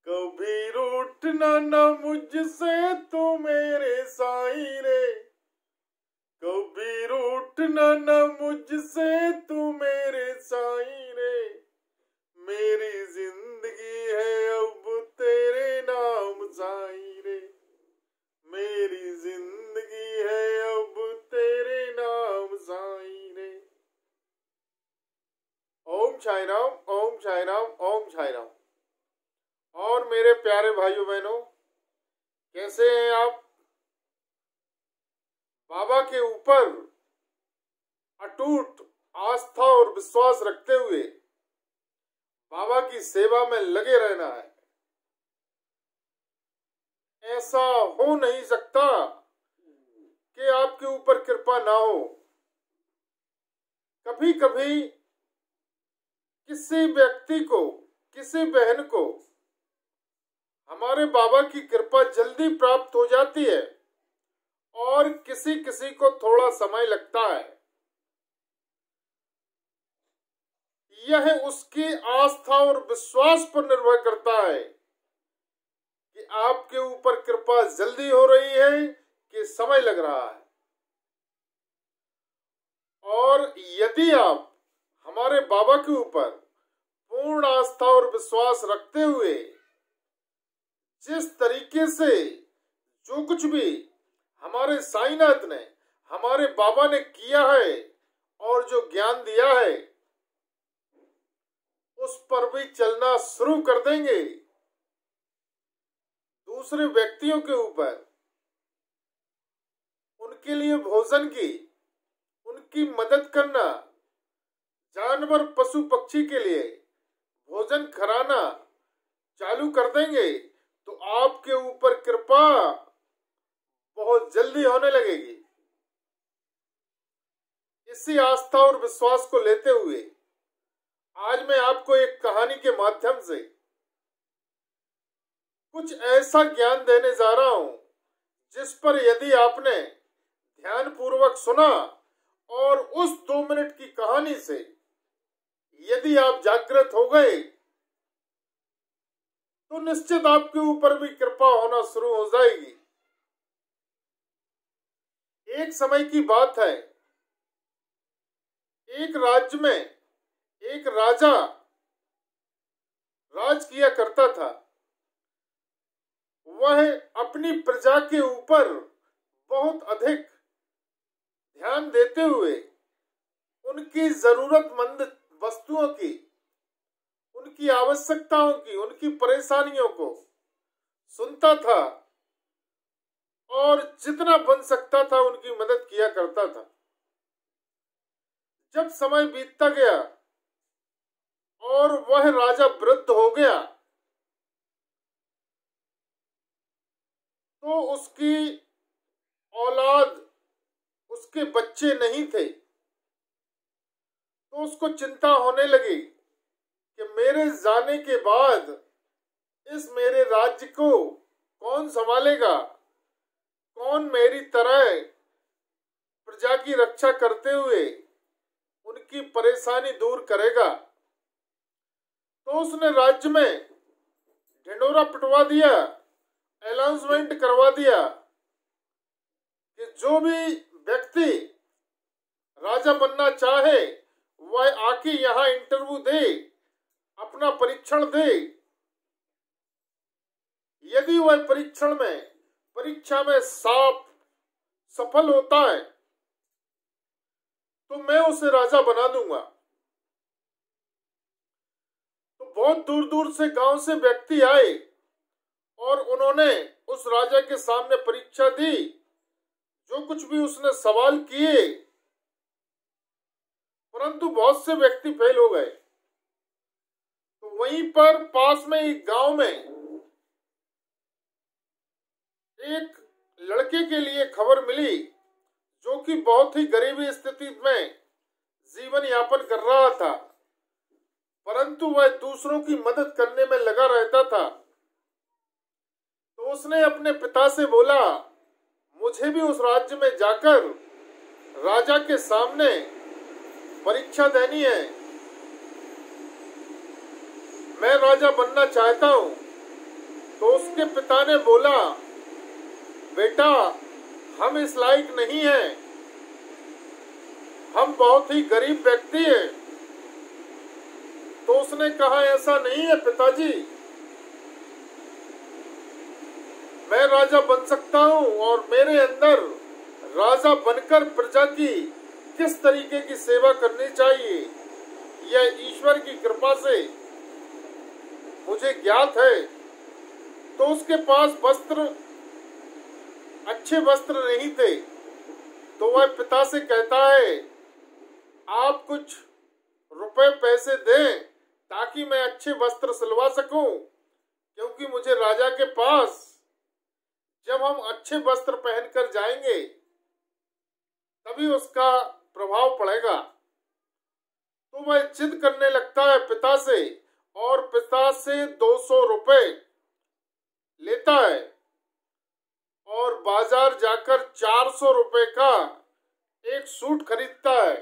कभी रूठना न मुझसे तू मेरे साईं रे, कभी रूठना न मुझसे तू मेरे साईं रे। मेरी जिंदगी है अब तेरे नाम साईं रे, मेरी जिंदगी है अब तेरे नाम साईं रे। ओम साईं राम, ओम साईं राम, ओम साईं राम। और मेरे प्यारे भाइयों बहनों, कैसे हैं आप? बाबा के ऊपर अटूट आस्था और विश्वास रखते हुए बाबा की सेवा में लगे रहना है। ऐसा हो नहीं सकता कि आपके ऊपर कृपा ना हो। कभी कभी किसी व्यक्ति को, किसी बहन को हमारे बाबा की कृपा जल्दी प्राप्त हो जाती है और किसी किसी को थोड़ा समय लगता है। यह उसकी आस्था और विश्वास पर निर्भर करता है कि आपके ऊपर कृपा जल्दी हो रही है कि समय लग रहा है। और यदि आप हमारे बाबा के ऊपर पूर्ण आस्था और विश्वास रखते हुए जिस तरीके से जो कुछ भी हमारे साईनाथ ने, हमारे बाबा ने किया है और जो ज्ञान दिया है उस पर भी चलना शुरू कर देंगे, दूसरे व्यक्तियों के ऊपर उनके लिए भोजन की, उनकी मदद करना, जानवर पशु पक्षी के लिए भोजन कराना चालू कर देंगे तो आपके ऊपर कृपा बहुत जल्दी होने लगेगी। इसी आस्था और विश्वास को लेते हुए आज मैं आपको एक कहानी के माध्यम से कुछ ऐसा ज्ञान देने जा रहा हूं जिस पर यदि आपने ध्यान पूर्वक सुना और उस 2 मिनट की कहानी से यदि आप जागृत हो गए तो निश्चित आपके ऊपर भी कृपा होना शुरू हो जाएगी। एक समय की बात है, एक राज्य में एक राजा राज किया करता था। वह अपनी प्रजा के ऊपर बहुत अधिक ध्यान देते हुए उनकी जरूरतमंद वस्तुओं की, उनकी आवश्यकताओं की, उनकी परेशानियों को सुनता था और जितना बन सकता था उनकी मदद किया करता था। जब समय बीतता गया और वह राजा वृद्ध हो गया तो उसकी औलाद, उसके बच्चे नहीं थे। तो उसको चिंता होने लगी कि मेरे जाने के बाद इस मेरे राज्य को कौन संभालेगा, कौन मेरी तरह प्रजा की रक्षा करते हुए उनकी परेशानी दूर करेगा। तो उसने राज्य में ढिंढोरा पिटवा दिया, अनाउंसमेंट करवा दिया कि जो भी व्यक्ति राजा बनना चाहे वह आके यहाँ इंटरव्यू दे, अपना परीक्षण दे। यदि वह परीक्षा में सफल होता है तो मैं उसे राजा बना दूंगा। तो बहुत दूर दूर से, गांव से व्यक्ति आए और उन्होंने उस राजा के सामने परीक्षा दी। जो कुछ भी उसने सवाल किए, परंतु बहुत से व्यक्ति फेल हो गए। तो वहीं पर पास में एक गांव में एक लड़के के लिए खबर मिली जो कि बहुत ही गरीबी स्थिति में जीवन यापन कर रहा था, परंतु वह दूसरों की मदद करने में लगा रहता था। तो उसने अपने पिता से बोला, मुझे भी उस राज्य में जाकर राजा के सामने परीक्षा देनी है, मैं राजा बनना चाहता हूं। तो उसके पिता ने बोला, बेटा हम इस लायक नहीं हैं, हम बहुत ही गरीब व्यक्ति हैं। तो उसने कहा, ऐसा नहीं है पिताजी, मैं राजा बन सकता हूं और मेरे अंदर राजा बनकर प्रजा की किस तरीके की सेवा करनी चाहिए यह ईश्वर की कृपा से मुझे ज्ञात है। तो उसके पास अच्छे वस्त्र नहीं थे, तो वह पिता से कहता है, आप कुछ रुपए पैसे दें ताकि मैं अच्छे वस्त्र सिलवा सकूं, क्योंकि मुझे राजा के पास जब हम अच्छे वस्त्र पहनकर जाएंगे तभी उसका प्रभाव पड़ेगा। तो वह जिद करने लगता है पिता से और पिता से 200 रुपए लेता है और बाजार जाकर 400 रुपए का एक सूट खरीदता है।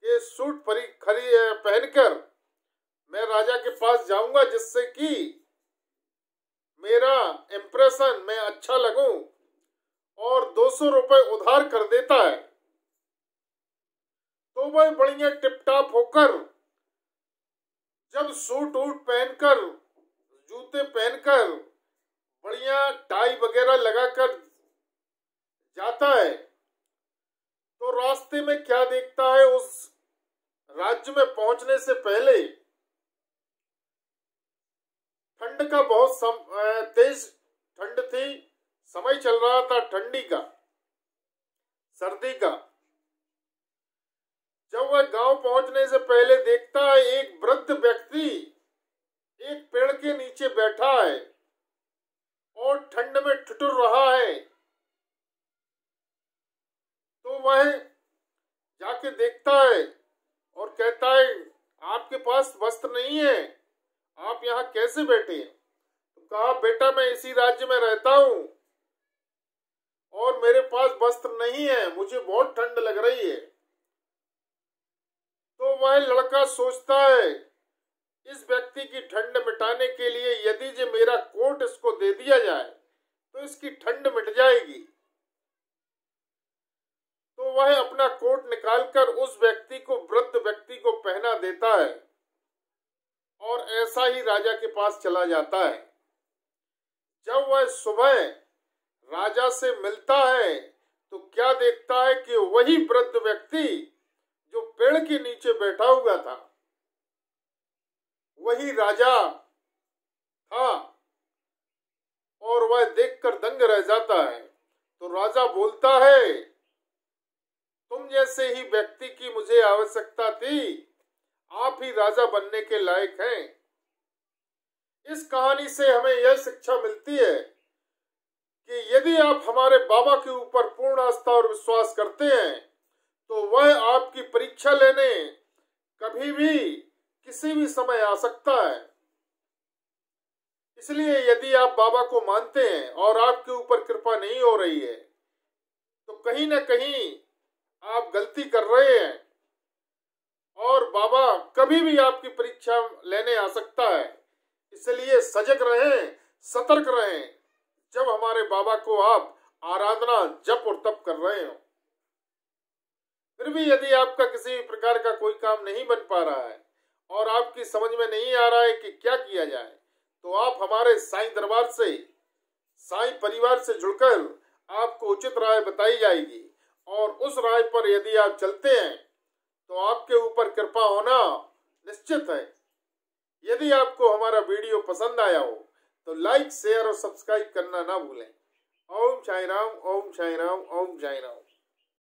ये सूट पहनकर मैं राजा के पास जाऊंगा, जिससे कि मेरा इंप्रेशन मैं अच्छा लगूं, और 200 रुपए उधार कर देता है। तो वह बढ़िया टिपटाप होकर जब सूट वूट पहनकर, जूते पहनकर, बढ़िया टाई वगैरह लगाकर जाता है, तो रास्ते में क्या देखता है, उस राज्य में पहुंचने से पहले ठंड का बहुत तेज ठंड थी, समय चल रहा था ठंडी का, सर्दी का। जब वह गांव पहुंचने से पहले देखता है एक वृद्ध व्यक्ति एक पेड़ के नीचे बैठा है और ठंड में ठिठुर रहा है। तो वह जाके देखता है और कहता है, आपके पास वस्त्र नहीं है, आप यहाँ कैसे बैठे? तो कहा, बेटा मैं इसी राज्य में रहता हूं और मेरे पास वस्त्र नहीं है, मुझे बहुत ठंड लग रही है। तो वह लड़का सोचता है, इस व्यक्ति की ठंड मिटाने के लिए यदि जो मेरा कोट इसको दे दिया जाए तो इसकी ठंड मिट जाएगी। तो वह अपना कोट निकालकर उस व्यक्ति को, वृद्ध व्यक्ति को पहना देता है और ऐसा ही राजा के पास चला जाता है। जब वह सुबह राजा से मिलता है तो क्या देखता है कि वही वृद्ध व्यक्ति जो पेड़ के नीचे बैठा हुआ था वही राजा था, और वह देखकर दंग रह जाता है। तो राजा बोलता है, तुम जैसे ही व्यक्ति की मुझे आवश्यकता थी, आप ही राजा बनने के लायक हैं। इस कहानी से हमें यह शिक्षा मिलती है कि यदि आप हमारे बाबा के ऊपर पूर्ण आस्था और विश्वास करते हैं तो वह आपकी परीक्षा लेने कभी भी किसी भी समय आ सकता है। इसलिए यदि आप बाबा को मानते हैं और आपके ऊपर कृपा नहीं हो रही है तो कहीं ना कहीं आप गलती कर रहे हैं, और बाबा कभी भी आपकी परीक्षा लेने आ सकता है। इसलिए सजग रहें, सतर्क रहें जब हमारे बाबा को आप आराधना, जप और तप कर रहे हो। फिर भी यदि आपका किसी भी प्रकार का कोई काम नहीं बन पा रहा है और आपकी समझ में नहीं आ रहा है कि क्या किया जाए, तो आप हमारे साईं दरबार से, साईं परिवार से जुड़कर आपको उचित राय बताई जाएगी, और उस राय पर यदि आप चलते हैं तो आपके ऊपर कृपा होना निश्चित है। यदि आपको हमारा वीडियो पसंद आया हो तो लाइक, शेयर और सब्सक्राइब करना ना भूलें। ओम साईं राम, ओम साईं राम, ओम साईं राम।